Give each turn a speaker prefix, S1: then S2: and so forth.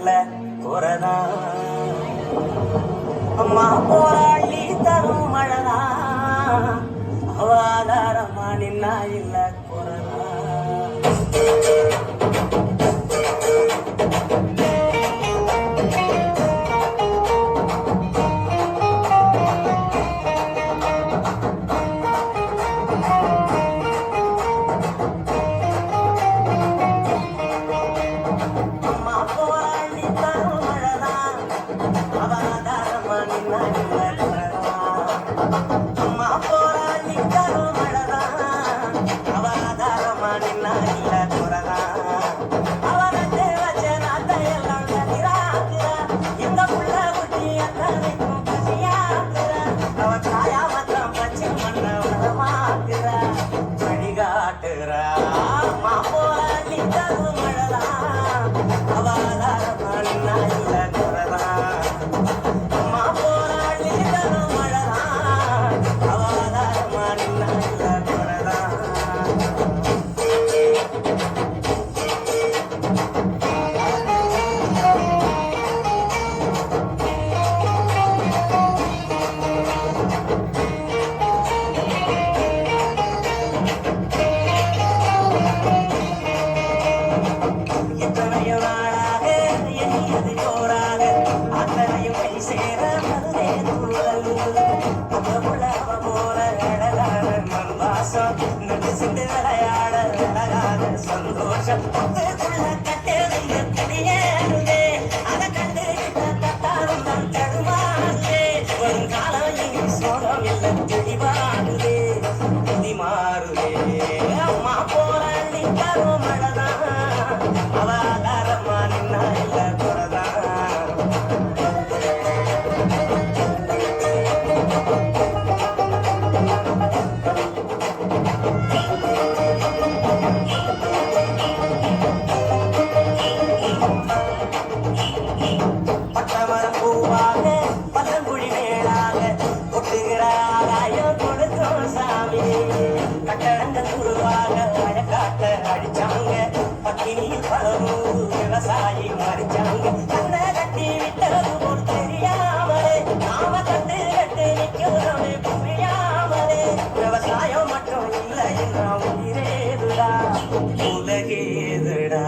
S1: இல்ல குறதான். அம்மா போராளி தரும் மழைதான், அவாதாரமா நின்னா இல்ல குறதான். அம்மா போராளி தரும் மழைதான், அவாதாரமா நின்னா இல்ல குறதான். அவரத்தை வச்ச நாட்டை எல்லாம் கதிராக்குறா, எங்க புள்ள குட்டி அத்தனைக்கும் பசியாக்குறா. அவ காயா மத்தம் பச்சை மண்ண வளமாக்குறா, வழிகாட்டுறா. அம்மா போராளி தரும் மழைதான், அவாதாரமா நின்னா இல்ல குறதான். சந்தோஷம் கட்டேறிய குடியேறுதே, அதை கண்டு கட்டாரும் நம் தடுமாறுதே. வரும் காலம் இனி சோகம் இல்லை தெளிவாகுதே, புதி மாறுதே. அம்மா போராளி தரும் மழைதான், அவாதாரமா நின்னா இல்ல குறதான். பட்டமரம் பூவாக பல்லங்குழி மேலாக கொட்டுகிற ஆதாயம் கொடுத்தோம் சாமி. கட்டடங்கள் உருவாக வழக்காட்ட அடிச்சாங்க, பட்டினியில் பலநூறு விவசாயி மறிச்சாங்க. கண்ணை கட்டி விட்டது போல் தெரியாமலே, நாம கண்டு கட்டு நிற்கிறோமே புரியாமலே. விவசாயம் மட்டும் இல்லை என்ன உயிரேதுடா, உலகேதுடா.